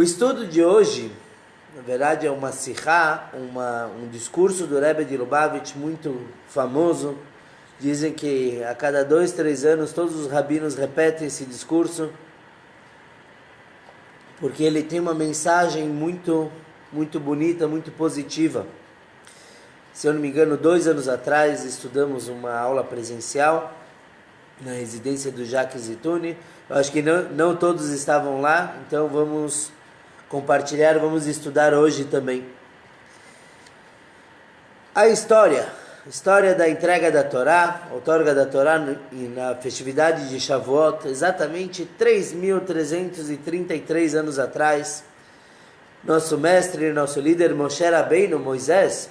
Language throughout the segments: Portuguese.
O estudo de hoje, na verdade, é uma sihá, um discurso do Rebbe de Lubavitch muito famoso. Dizem que a cada 2, 3 anos todos os rabinos repetem esse discurso, porque ele tem uma mensagem muito bonita, muito positiva. Se eu não me engano, 2 anos atrás estudamos uma aula presencial na residência do Jacques Zituni. Eu acho que não todos estavam lá, então vamos compartilhar, vamos estudar hoje também. A história da entrega da Torá, outorga da Torá na festividade de Shavuot, exatamente 3.333 anos atrás, nosso mestre, nosso líder Moshe Rabbeinu, Moisés,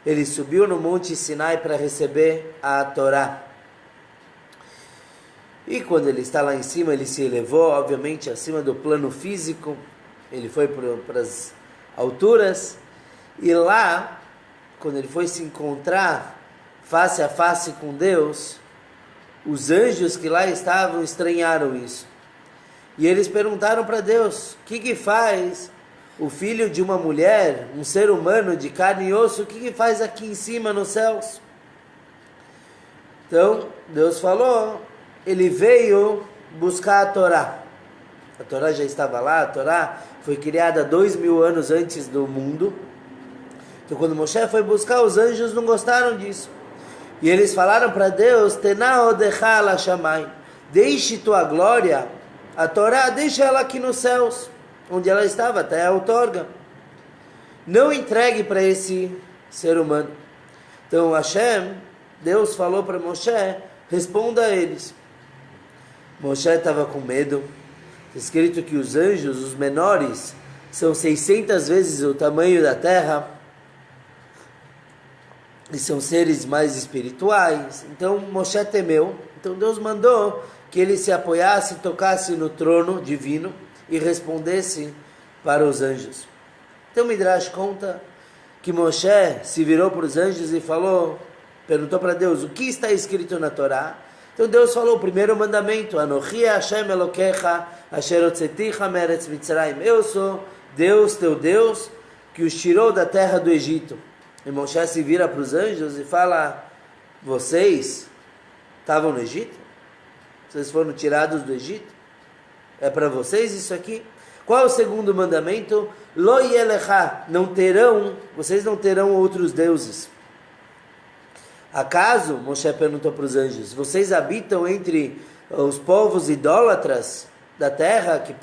ele subiu no Monte Sinai para receber a Torá. E quando ele está lá em cima, ele se elevou, obviamente, acima do plano físico, ele foi para as alturas, e lá, quando ele foi se encontrar face a face com Deus, os anjos que lá estavam estranharam isso. E eles perguntaram para Deus: o que faz o filho de uma mulher, um ser humano de carne e osso, o que faz aqui em cima nos céus? Então, Deus falou, ele veio buscar a Torá. A Torá já estava lá, a Torá foi criada 2.000 anos antes do mundo. Então, quando Moshe foi buscar, os anjos não gostaram disso. E eles falaram para Deus: Tenao dechala shamai, deixe tua glória, a Torá, deixa ela aqui nos céus, onde ela estava, até a outorga. Não entregue para esse ser humano. Então Hashem, Deus falou para Moshe: responda a eles. Moshe estava com medo. Está escrito que os anjos, os menores, são 600 vezes o tamanho da terra. E são seres mais espirituais. Então Moshe temeu. Então Deus mandou que ele se apoiasse, tocasse no trono divino e respondesse para os anjos. Então Midrash conta que Moshe se virou para os anjos e perguntou para Deus: o que está escrito na Torá? Então Deus falou o primeiro mandamento: Anochi Hashem Elokecha asher hotzeticha meretz Mitzrayim. Eu sou Deus, teu Deus, que os tirou da terra do Egito. E Moshe se vira para os anjos e fala: vocês estavam no Egito? Vocês foram tirados do Egito? É para vocês isso aqui? Qual é o segundo mandamento? Lo yelecha, vocês não terão outros deuses. Acaso, Moshe perguntou para os anjos, vocês habitam entre os povos idólatras da terra, que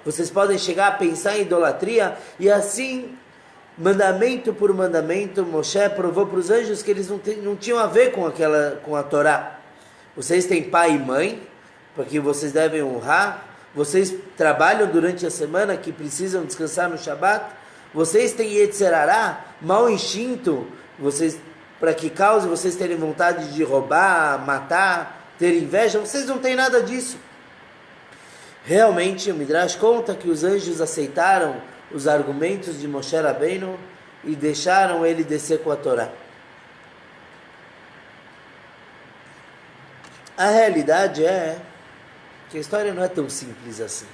vocês podem chegar a pensar em idolatria? E assim, mandamento por mandamento, Moshe provou para os anjos que eles não tinham a ver com a Torá. Vocês têm pai e mãe, porque vocês devem honrar. Vocês trabalham durante a semana, que precisam descansar no Shabat. Vocês têm Yetzerará, mau instinto, para que cause vocês terem vontade de roubar, matar, ter inveja. Vocês não têm nada disso. Realmente, o Midrash conta que os anjos aceitaram os argumentos de Moshe Rabbeinu e deixaram ele descer com a Torá. A realidade é que a história não é tão simples assim.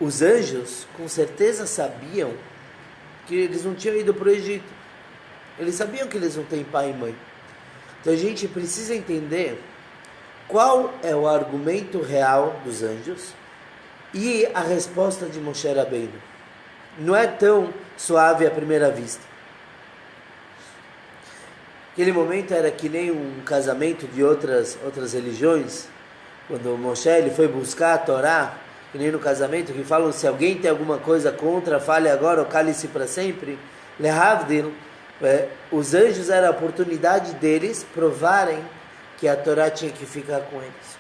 Os anjos com certeza sabiam que eles não tinham ido para o Egito. Eles sabiam que eles não têm pai e mãe. Então a gente precisa entender qual é o argumento real dos anjos e a resposta de Moshe Rabbeinu. Não é tão suave à primeira vista. Aquele momento era que nem um casamento de outras religiões. Quando Moshe ele foi buscar a Torá, que nem no casamento, que falam: se alguém tem alguma coisa contra, fale agora ou cale-se para sempre. Lehavdil, os anjos era a oportunidade deles provarem que a Torá tinha que ficar com eles.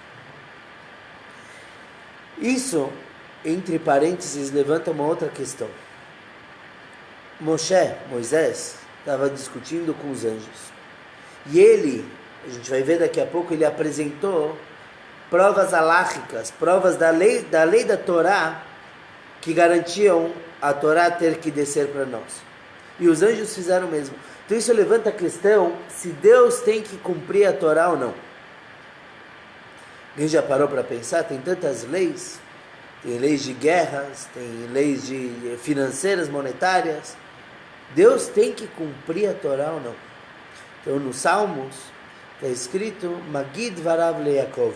Isso, entre parênteses, levanta uma outra questão. Moisés, estava discutindo com os anjos. E ele, a gente vai ver daqui a pouco, ele apresentou provas alágicas, provas da lei da Torá, que garantiam a Torá ter que descer para nós. E os anjos fizeram o mesmo. Então isso levanta a questão se Deus tem que cumprir a Torá ou não. Alguém já parou para pensar? Tem tantas leis. tem leis de guerras, tem leis de financeiras, monetárias. Deus tem que cumprir a Torá ou não? Então, nos Salmos, está escrito, Magid Varav Le'Yakov,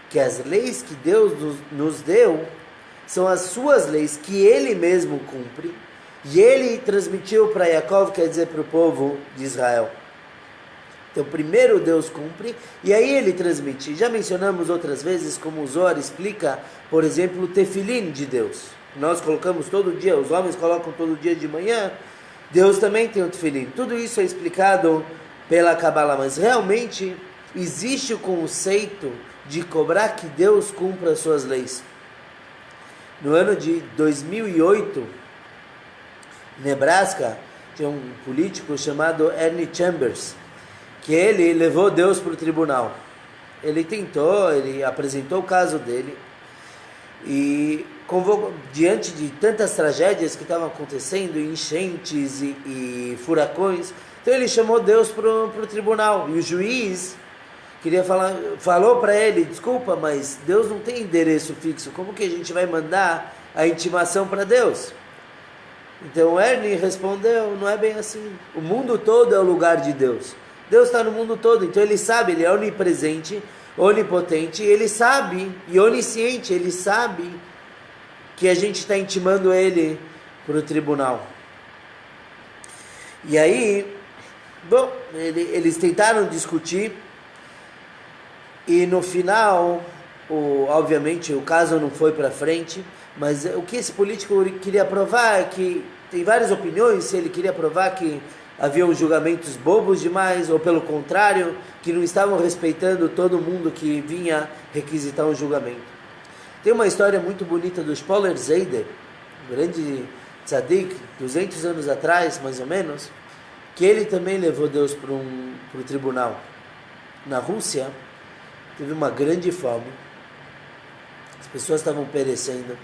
que as leis que Deus nos deu são as suas leis que Ele mesmo cumpre, e Ele transmitiu para Yaakov, quer dizer, para o povo de Israel. Então, primeiro Deus cumpre, e aí Ele transmite. Já mencionamos outras vezes, como o Zohar explica, por exemplo, o tefilim de Deus. Nós colocamos todo dia, os homens colocam todo dia de manhã, Deus também tem o tefilim. Tudo isso é explicado pela Kabbalah, mas realmente existe o conceito de cobrar que Deus cumpra as suas leis. No ano de 2008, em Nebraska, tinha um político chamado Ernie Chambers, que ele levou Deus para o tribunal. Ele apresentou o caso dele, e diante de tantas tragédias que estavam acontecendo, enchentes e furacões, então ele chamou Deus para o tribunal, e o juiz falou para ele, desculpa, mas Deus não tem endereço fixo, como que a gente vai mandar a intimação para Deus? Então Ernie respondeu, não é bem assim, o mundo todo é o lugar de Deus, Deus está no mundo todo, então Ele sabe, Ele é onipresente, onipotente, Ele sabe, e onisciente, Ele sabe que a gente está intimando Ele para o tribunal. E aí, eles tentaram discutir, e no final, obviamente, o caso não foi para frente, mas o que esse político queria provar é que, tem várias opiniões, se ele queria provar que haviam julgamentos bobos demais, ou pelo contrário, que não estavam respeitando todo mundo que vinha requisitar um julgamento. Tem uma história muito bonita do Spoller Zeider, um grande tzadik, 200 anos atrás, mais ou menos, que ele também levou Deus para o tribunal. Na Rússia, teve uma grande fome, as pessoas estavam perecendo,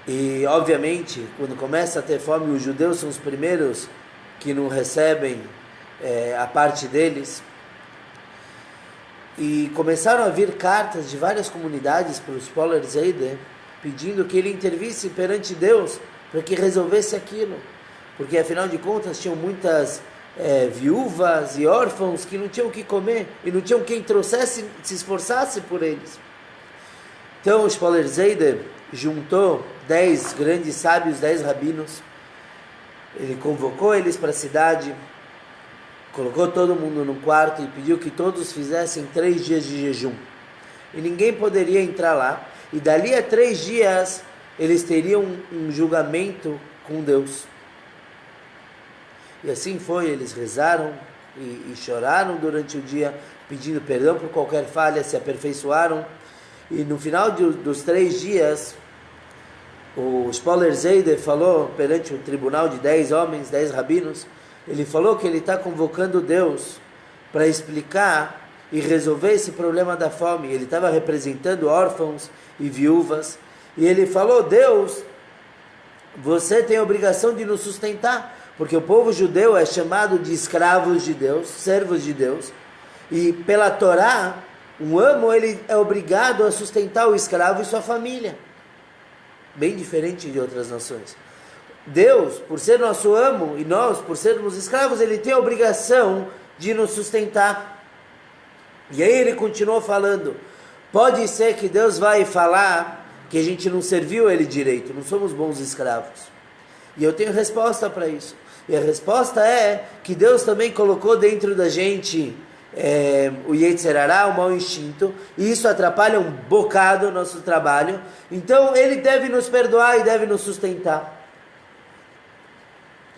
e obviamente, quando começa a ter fome, os judeus são os primeiros que não recebem a parte deles, e começaram a vir cartas de várias comunidades para o Spoller Zeider, pedindo que ele intervisse perante Deus para que resolvesse aquilo, porque afinal de contas tinham muitas viúvas e órfãos que não tinham o que comer, e não tinham quem trouxesse, se esforçasse por eles. Então o Spoller Zeider juntou 10 grandes sábios, 10 rabinos, ele convocou eles para a cidade, colocou todo mundo num quarto e pediu que todos fizessem 3 dias de jejum. E ninguém poderia entrar lá. E dali a 3 dias, eles teriam um julgamento com Deus. E assim foi, eles rezaram e choraram durante o dia, pedindo perdão por qualquer falha, se aperfeiçoaram. E no final dos 3 dias, o Spoller Zeider falou perante o tribunal de 10 homens, 10 rabinos, ele falou que ele está convocando Deus para explicar e resolver esse problema da fome. Ele estava representando órfãos e viúvas, e ele falou, Deus, você tem a obrigação de nos sustentar, porque o povo judeu é chamado de escravos de Deus, servos de Deus, e pela Torá, um amo ele é obrigado a sustentar o escravo e sua família, bem diferente de outras nações. Deus, por ser nosso amo, e nós, por sermos escravos, ele tem a obrigação de nos sustentar. E aí ele continuou falando, pode ser que Deus vai falar que a gente não serviu ele direito, não somos bons escravos. E eu tenho resposta para isso. E a resposta é que Deus também colocou dentro da gente o Yetzer Hará, o mau instinto, e isso atrapalha um bocado o nosso trabalho. Então ele deve nos perdoar e deve nos sustentar.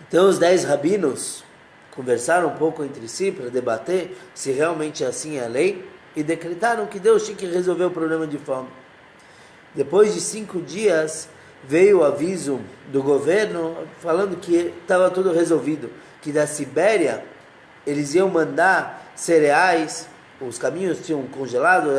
Então os 10 rabinos conversaram um pouco entre si para debater se realmente assim é a lei, e decretaram que Deus tinha que resolver o problema de fome. Depois de 5 dias veio o aviso do governo falando que estava tudo resolvido, que da Sibéria eles iam mandar cereais, os caminhos tinham congelado,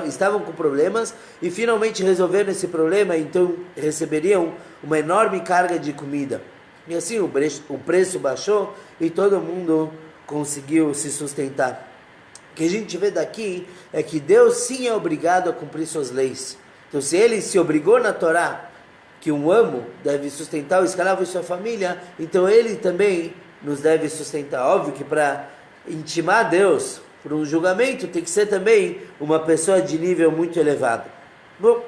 estavam com problemas, e finalmente resolveram esse problema, então receberiam uma enorme carga de comida. E assim o preço baixou e todo mundo conseguiu se sustentar. O que a gente vê daqui é que Deus sim é obrigado a cumprir suas leis. Então, se ele se obrigou na Torá que um amo deve sustentar o escravo e sua família, então ele também nos deve sustentar. Óbvio que para intimar a Deus por um julgamento tem que ser também uma pessoa de nível muito elevado. Bom,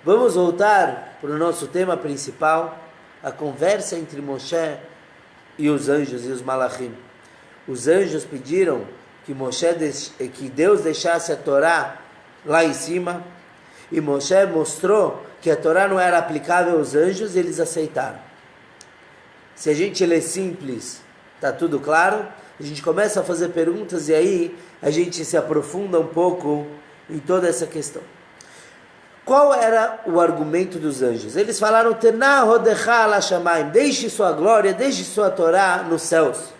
vamos voltar para o nosso tema principal, a conversa entre Moshe e os anjos e os malachim. Os anjos pediram que Deus deixasse a Torá lá em cima, e Moshe mostrou que a Torá não era aplicável aos anjos, e eles aceitaram. Se a gente lê simples, está tudo claro, a gente começa a fazer perguntas e aí a gente se aprofunda um pouco em toda essa questão. Qual era o argumento dos anjos? Eles falaram: Tenah rodecha ala shamayim, deixe sua glória, deixe sua Torá nos céus.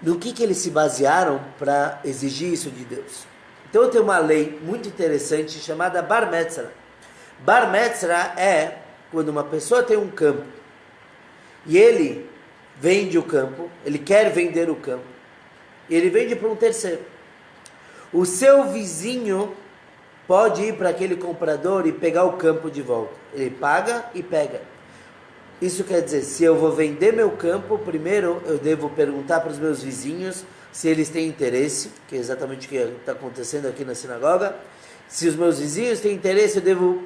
No que eles se basearam para exigir isso de Deus? Então tem uma lei muito interessante chamada Bar Metzra. Bar Metzra é quando uma pessoa tem um campo e ele vende o campo, ele quer vender o campo, e ele vende para um terceiro. O seu vizinho pode ir para aquele comprador e pegar o campo de volta. Ele paga e pega. Isso quer dizer, se eu vou vender meu campo, primeiro eu devo perguntar para os meus vizinhos se eles têm interesse, que é exatamente o que está acontecendo aqui na sinagoga. Se os meus vizinhos têm interesse, eu devo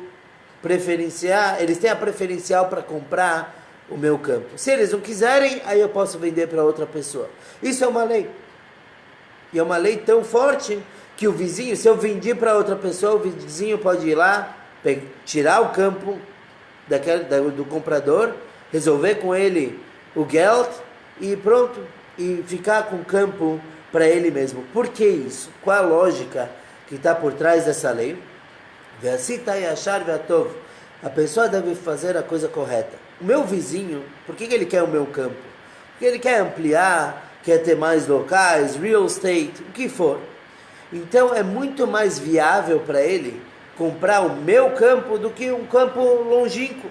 preferenciar, eles têm a preferencial para comprar o meu campo. Se eles não quiserem, aí eu posso vender para outra pessoa. Isso é uma lei. E é uma lei tão forte que o vizinho, se eu vendi para outra pessoa, o vizinho pode ir lá, tirar o campo do comprador, resolver com ele o geld e pronto, e ficar com o campo para ele mesmo. Por que isso? Qual a lógica que está por trás dessa lei? A pessoa deve fazer a coisa correta. O meu vizinho, por que ele quer o meu campo? Porque ele quer ampliar, quer ter mais locais, real estate, o que for. Então é muito mais viável para ele comprar o meu campo do que um campo longínquo.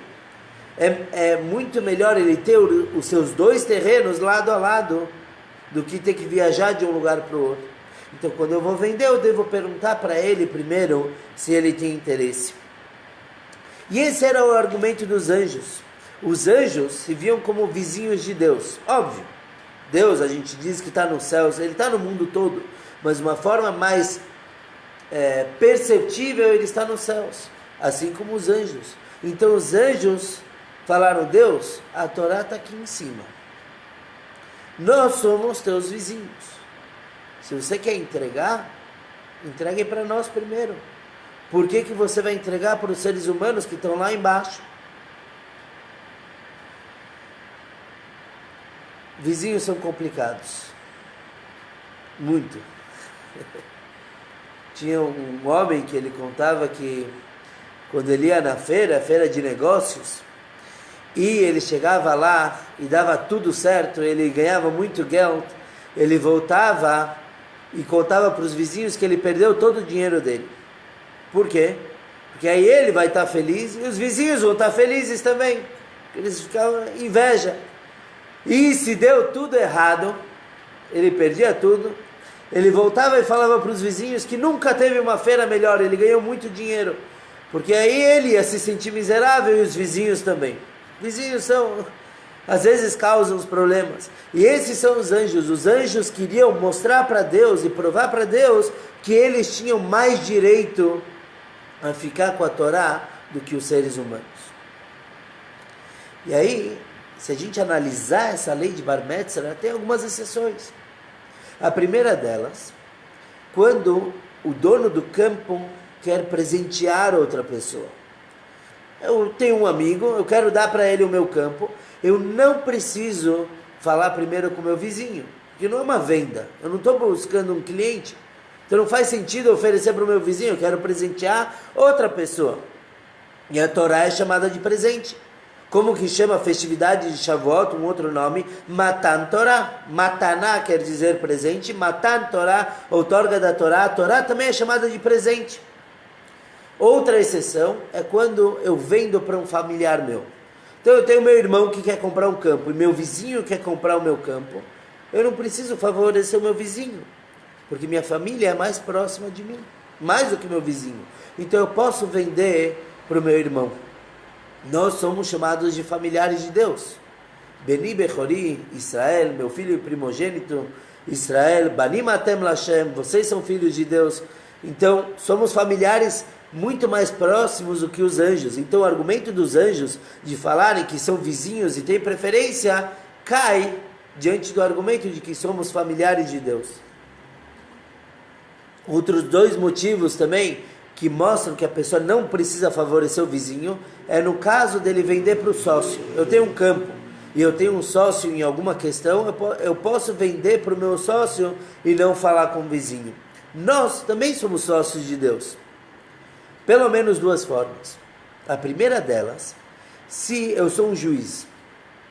É muito melhor ele ter os seus dois terrenos lado a lado do que ter que viajar de um lugar para o outro. Então quando eu vou vender, eu devo perguntar para ele primeiro se ele tem interesse. E esse era o argumento dos anjos. Os anjos se viam como vizinhos de Deus. Óbvio, Deus, a gente diz que está nos céus, ele está no mundo todo, mas de uma forma mais perceptível, ele está nos céus, assim como os anjos. Então os anjos falaram: Deus, a Torá está aqui em cima, nós somos teus vizinhos, se você quer entregar, entregue para nós primeiro. Por que você vai entregar para os seres humanos que estão lá embaixo? Vizinhos são complicados, muito. Tinha um homem que ele contava que quando ele ia na feira de negócios, e ele chegava lá e dava tudo certo, ele ganhava muito geld, ele voltava e contava para os vizinhos que ele perdeu todo o dinheiro dele. Por quê? Porque aí ele vai estar feliz e os vizinhos vão estar felizes também. Eles ficavam inveja. E se deu tudo errado, ele perdia tudo, ele voltava e falava para os vizinhos que nunca teve uma feira melhor, ele ganhou muito dinheiro, porque aí ele ia se sentir miserável e os vizinhos também. Vizinhos às vezes causam os problemas. E esses são os anjos queriam mostrar para Deus e provar para Deus que eles tinham mais direito a ficar com a Torá do que os seres humanos. E aí, se a gente analisar essa lei de Bar Metzra, tem algumas exceções. A primeira delas, quando o dono do campo quer presentear outra pessoa. Eu tenho um amigo, eu quero dar para ele o meu campo, eu não preciso falar primeiro com o meu vizinho, porque não é uma venda, eu não estou buscando um cliente, então não faz sentido oferecer para o meu vizinho, eu quero presentear outra pessoa. E a Torá é chamada de presente. Como que chama a festividade de Shavuot, um outro nome? Matan Torah. Mataná quer dizer presente, Matan Torah, outorga da Torá. A Torá também é chamada de presente. Outra exceção é quando eu vendo para um familiar meu. Então eu tenho meu irmão que quer comprar um campo e meu vizinho quer comprar o meu campo. Eu não preciso favorecer o meu vizinho, porque minha família é mais próxima de mim. mais do que meu vizinho. Então eu posso vender para o meu irmão. Nós somos chamados de familiares de Deus. Beni Bechori, Israel, meu filho primogênito, Israel, Banim Atem Lashem, vocês são filhos de Deus. Então, somos familiares muito mais próximos do que os anjos. Então, o argumento dos anjos de falarem que são vizinhos e têm preferência, cai diante do argumento de que somos familiares de Deus. Outros dois motivos também que mostram que a pessoa não precisa favorecer o vizinho é no caso dele vender para o sócio. Eu tenho um campo e eu tenho um sócio em alguma questão, eu posso vender para o meu sócio e não falar com o vizinho. Nós também somos sócios de Deus. Pelo menos duas formas. A primeira delas, se eu sou um juiz,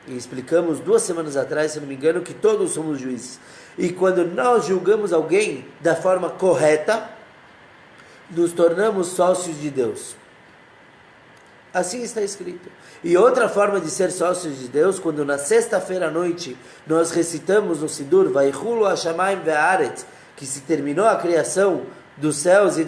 e explicamos 2 semanas atrás, se não me engano, que todos somos juízes, e quando nós julgamos alguém da forma correta, nos tornamos sócios de Deus. Assim está escrito. E outra forma de ser sócios de Deus, quando na sexta-feira à noite nós recitamos no Sidur, Vaichulu Hashamayim ve'aretz, que se terminou a criação dos céus e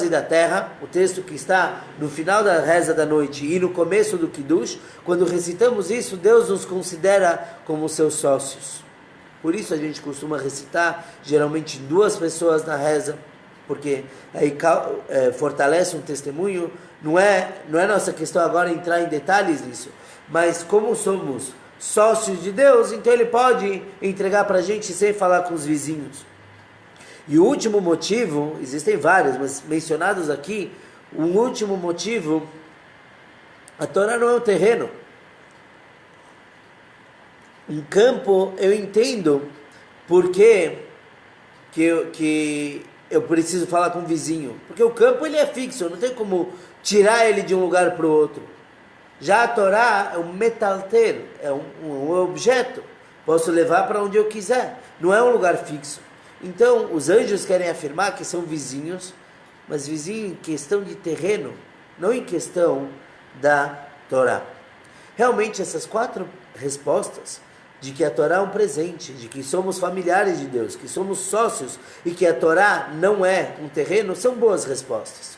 da terra, o texto que está no final da reza da noite e no começo do Kiddush, quando recitamos isso, Deus nos considera como seus sócios. Por isso a gente costuma recitar, geralmente 2 pessoas na reza, porque aí fortalece um testemunho. Não é nossa questão agora entrar em detalhes nisso, mas como somos sócios de Deus, então Ele pode entregar para a gente sem falar com os vizinhos. E o último motivo, existem vários, mas mencionados aqui, o último motivo, a Torá não é um terreno. Um campo, eu entendo porque que eu preciso falar com o vizinho. Porque o campo ele é fixo, não tem como tirar ele de um lugar para o outro. Já a Torá é um metalter, é um objeto. Posso levar para onde eu quiser. Não é um lugar fixo. Então, os anjos querem afirmar que são vizinhos, mas vizinhos em questão de terreno, não em questão da Torá. Realmente, essas 4 respostas, de que a Torá é um presente, de que somos familiares de Deus, que somos sócios e que a Torá não é um terreno, são boas respostas.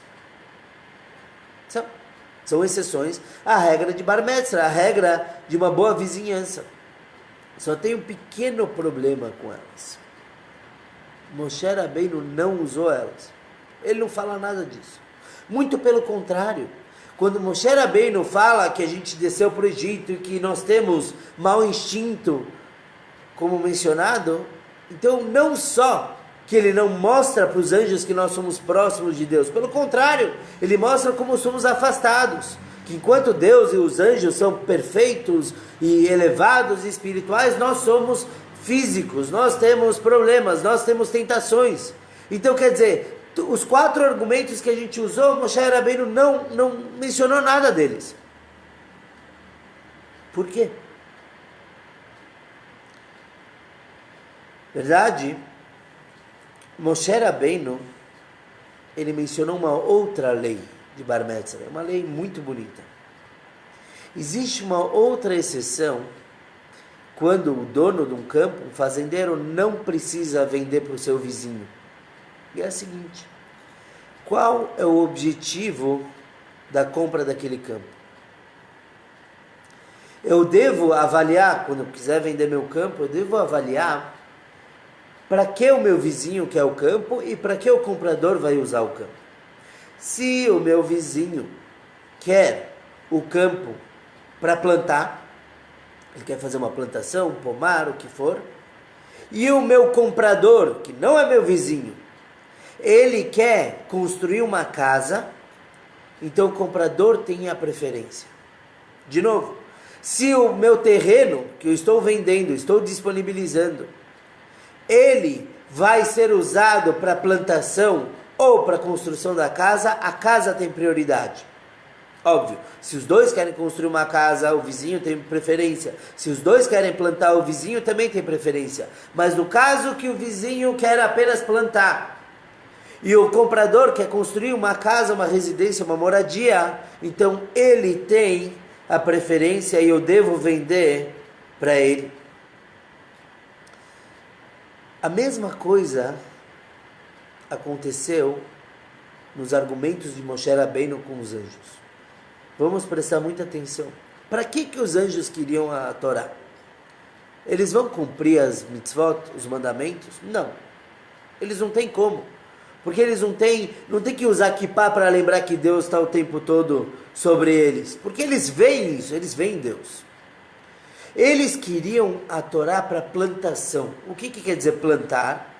São exceções à regra de Bar Metzra, a regra de uma boa vizinhança. Só tem um pequeno problema com elas. Moshe Rabbeinu não usou elas. Ele não fala nada disso. Muito pelo contrário. Quando Moshe Rabbeinu fala que a gente desceu para o Egito e que nós temos mau instinto, como mencionado, então não só que ele não mostra para os anjos que nós somos próximos de Deus, pelo contrário, ele mostra como somos afastados, que enquanto Deus e os anjos são perfeitos e elevados e espirituais, nós somos físicos, nós temos problemas, nós temos tentações. Então quer dizer, os 4 argumentos que a gente usou, Moshe Rabbeinu não mencionou nada deles. Por quê? Verdade, Moshe Rabbeinu, ele mencionou uma outra lei de Bar Metzra, uma lei muito bonita. Existe uma outra exceção quando o dono de um campo, um fazendeiro, não precisa vender para o seu vizinho. E é a seguinte: qual é o objetivo da compra daquele campo? Eu devo avaliar, quando eu quiser vender meu campo, eu devo avaliar para que o meu vizinho quer o campo e para que o comprador vai usar o campo. Se o meu vizinho quer o campo para plantar, ele quer fazer uma plantação, um pomar, o que for, e o meu comprador, que não é meu vizinho, ele quer construir uma casa, então o comprador tem a preferência. De novo, se o meu terreno, que eu estou vendendo, estou disponibilizando, ele vai ser usado para plantação ou para construção da casa, a casa tem prioridade. Óbvio, se os dois querem construir uma casa, o vizinho tem preferência. Se os dois querem plantar, o vizinho também tem preferência. Mas no caso que o vizinho quer apenas plantar e o comprador quer construir uma casa, uma residência, uma moradia, então ele tem a preferência e eu devo vender para ele. A mesma coisa aconteceu nos argumentos de Moshe Rabbeinu com os anjos. Vamos prestar muita atenção. Para que os anjos queriam a Torá? Eles vão cumprir as mitzvot, os mandamentos? Não. Eles não têm como. Porque eles não têm que usar kippah para lembrar que Deus está o tempo todo sobre eles. Porque eles veem isso, eles veem Deus. Eles queriam a Torá para plantação. O que quer dizer plantar?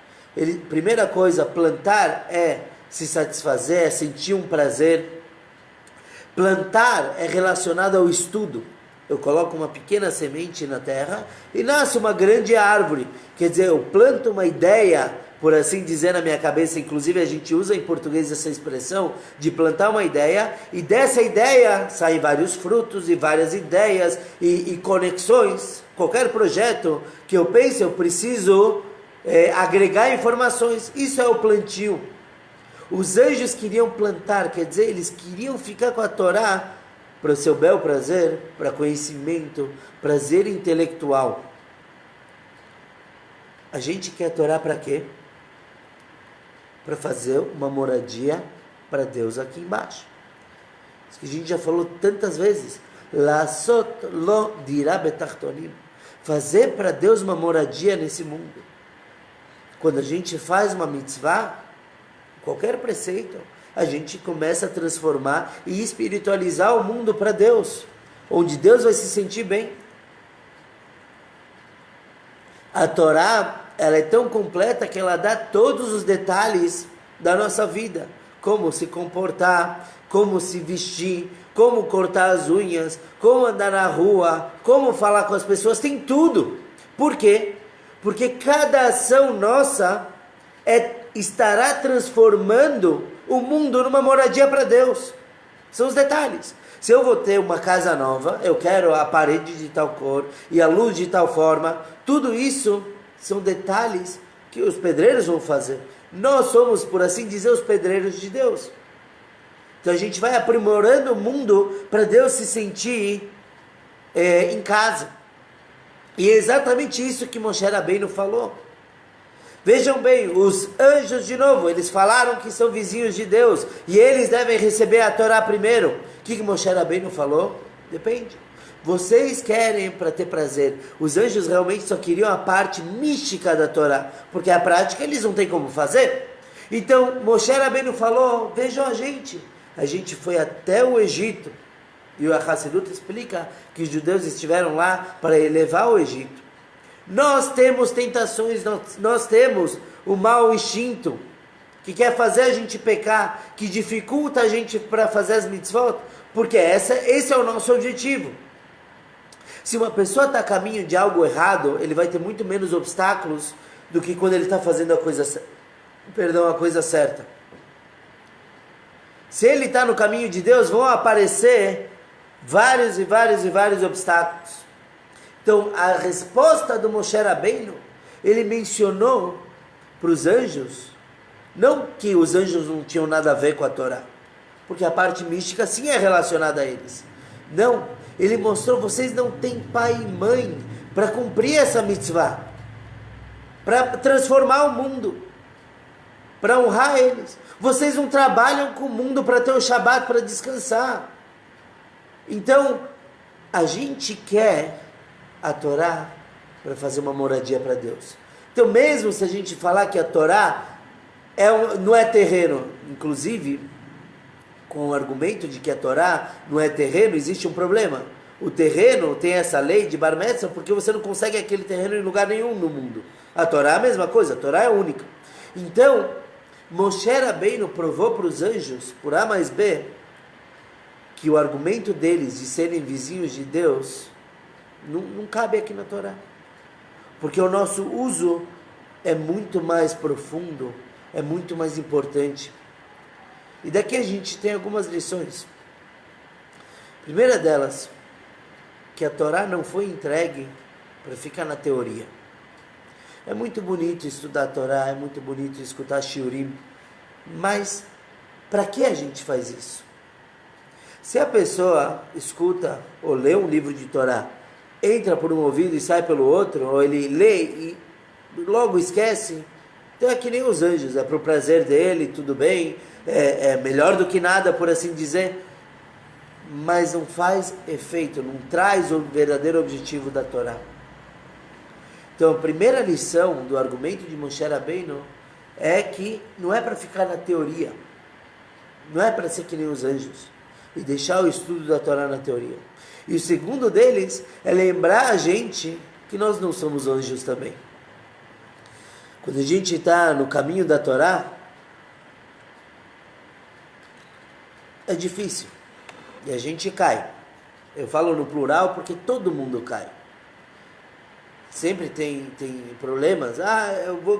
Primeira coisa, plantar é se satisfazer, é sentir um prazer. Plantar é relacionado ao estudo. Eu coloco uma pequena semente na terra e nasce uma grande árvore. Quer dizer, eu planto uma ideia, por assim dizer, na minha cabeça. Inclusive a gente usa em português essa expressão de plantar uma ideia, e dessa ideia saem vários frutos e várias ideias e conexões. Qualquer projeto que eu pense, eu preciso agregar informações. Isso é o plantio. Os anjos queriam plantar, quer dizer, eles queriam ficar com a Torá para o seu bel prazer, para conhecimento, prazer intelectual. A gente quer a Torá para quê? Para fazer uma moradia para Deus aqui embaixo. Isso que a gente já falou tantas vezes. Lasot lo dirá betachtonim. Fazer para Deus uma moradia nesse mundo. Quando a gente faz uma mitzvah, qualquer preceito, a gente começa a transformar e espiritualizar o mundo para Deus, onde Deus vai se sentir bem. A Torá, ela é tão completa que ela dá todos os detalhes da nossa vida, como se comportar, como se vestir, como cortar as unhas, como andar na rua, como falar com as pessoas, tem tudo. Por quê? Porque cada ação nossa estará transformando o mundo numa moradia para Deus. São os detalhes. Se eu vou ter uma casa nova, eu quero a parede de tal cor e a luz de tal forma, tudo isso são detalhes que os pedreiros vão fazer. Nós somos, por assim dizer, os pedreiros de Deus. Então a gente vai aprimorando o mundo para Deus se sentir em casa. E é exatamente isso que Moshe Rabbeinu falou. Vejam bem, os anjos de novo, eles falaram que são vizinhos de Deus e eles devem receber a Torá primeiro. O que Moshe Rabbeinu falou? Depende. Vocês querem para ter prazer. Os anjos realmente só queriam a parte mística da Torá, porque a prática eles não têm como fazer. Então Moshe Rabbeinu falou, vejam a gente foi até o Egito. E o Hassidut explica que os judeus estiveram lá para elevar o Egito. Nós temos tentações, nós temos o mau instinto, que quer fazer a gente pecar, que dificulta a gente para fazer as mitzvot, porque esse é o nosso objetivo. Se uma pessoa está a caminho de algo errado, ele vai ter muito menos obstáculos do que quando ele está fazendo a coisa certa. Se ele está no caminho de Deus, vão aparecer vários obstáculos. Então, a resposta do Moshe Rabbeinu, ele mencionou para os anjos, não que os anjos não tinham nada a ver com a Torá, porque a parte mística sim é relacionada a eles. Não, ele mostrou, vocês não têm pai e mãe para cumprir essa mitzvah, para transformar o mundo, para honrar eles. Vocês não trabalham com o mundo para ter o Shabat, para descansar. Então, a gente quer a Torá para fazer uma moradia para Deus. Então, mesmo se a gente falar que a Torá não é terreno, inclusive, com o argumento de que a Torá não é terreno, existe um problema. O terreno tem essa lei de Bar Mitzvah porque você não consegue aquele terreno em lugar nenhum no mundo. A Torá é a mesma coisa, a Torá é única. Então, Moshe Rabbeinu provou para os anjos, por A mais B, que o argumento deles de serem vizinhos de Deus não cabe aqui na Torá. Porque o nosso uso é muito mais profundo, é muito mais importante. E daqui a gente tem algumas lições. A primeira delas, que a Torá não foi entregue para ficar na teoria. É muito bonito estudar a Torá, é muito bonito escutar shiurim, mas para que a gente faz isso? Se a pessoa escuta ou lê um livro de Torá, entra por um ouvido e sai pelo outro, ou ele lê e logo esquece, Então é que nem os anjos, é para o prazer dele, tudo bem, é melhor do que nada, por assim dizer, mas não faz efeito, não traz o verdadeiro objetivo da Torá. Então a primeira lição do argumento de Moshe Rabbeinu é que não é para ficar na teoria, não é para ser que nem os anjos e deixar o estudo da Torá na teoria. E o segundo deles é lembrar a gente que nós não somos anjos também. Quando a gente está no caminho da Torá, é difícil. E a gente cai. Eu falo no plural porque todo mundo cai. Sempre tem problemas.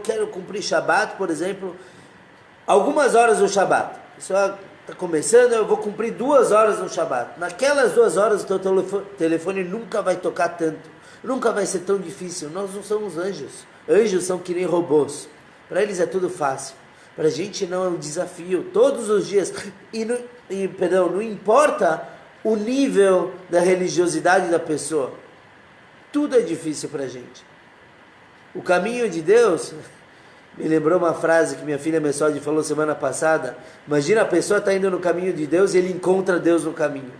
Quero cumprir Shabat, por exemplo, algumas horas do Shabat. Só está começando, eu vou cumprir 2 horas no Shabat. Naquelas 2 horas o teu telefone nunca vai tocar tanto. Nunca vai ser tão difícil. Nós não somos anjos. Anjos são que nem robôs. Para eles é tudo fácil. Para a gente não é um desafio. Todos os dias. Não importa o nível da religiosidade da pessoa. Tudo é difícil para a gente. O caminho de Deus... Me lembrou uma frase que minha filha Messode falou semana passada. Imagina a pessoa está indo no caminho de Deus e ele encontra Deus no caminho.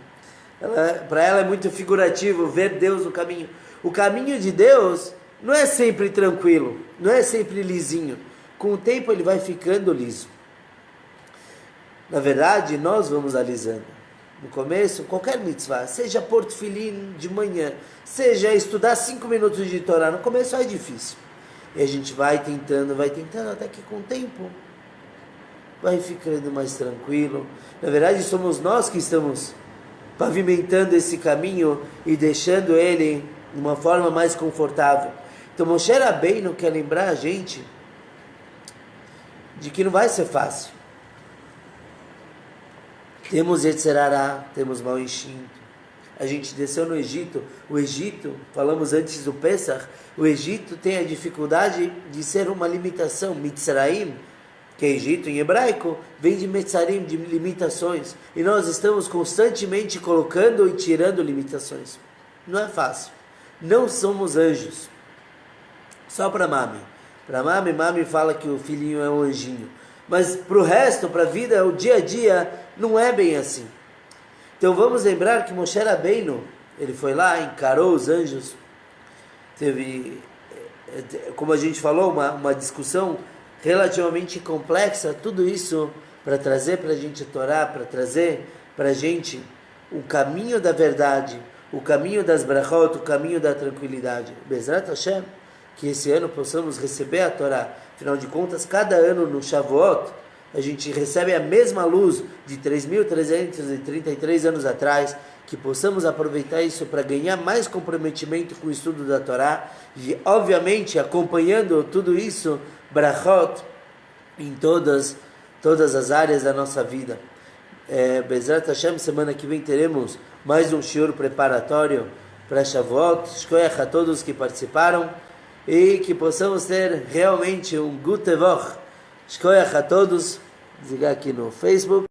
Para ela é muito figurativo ver Deus no caminho. O caminho de Deus não é sempre tranquilo, não é sempre lisinho. Com o tempo ele vai ficando liso. Na verdade, nós vamos alisando. No começo, qualquer mitzvah, seja pôr tefilim de manhã, seja estudar 5 minutos de Torá, no começo é difícil. E a gente vai tentando, até que com o tempo vai ficando mais tranquilo. Na verdade, somos nós que estamos pavimentando esse caminho e deixando ele de uma forma mais confortável. Então, Moshe Rabbeinu quer lembrar a gente de que não vai ser fácil. Temos Yetzer Hará, temos mau instinto. A gente desceu no Egito. O Egito, falamos antes do Pesach, o Egito tem a dificuldade de ser uma limitação. Mitzrayim, que é Egito em hebraico, vem de Metzarim, de limitações. E nós estamos constantemente colocando e tirando limitações. Não é fácil. Não somos anjos. Só para Mami. Para Mami fala que o filhinho é um anjinho. Mas para o resto, para a vida, o dia a dia, não é bem assim. Então vamos lembrar que Moshe Rabbeinu, ele foi lá, encarou os anjos, teve, como a gente falou, uma discussão relativamente complexa, tudo isso para trazer para a gente a Torá, para trazer para a gente o caminho da verdade, o caminho das brachot, o caminho da tranquilidade. Bezrat Hashem, que esse ano possamos receber a Torá. Afinal de contas, cada ano no Shavuot, a gente recebe a mesma luz de 3.333 anos atrás, que possamos aproveitar isso para ganhar mais comprometimento com o estudo da Torá e, obviamente, acompanhando tudo isso, brachot, em todas as áreas da nossa vida. Bezrat Hashem, semana que vem teremos mais um shiur preparatório para Shavuot. Shkoyach a todos que participaram e que possamos ter realmente um Gut Tevoch. Shkoyach a todos. Desligar aqui no Facebook.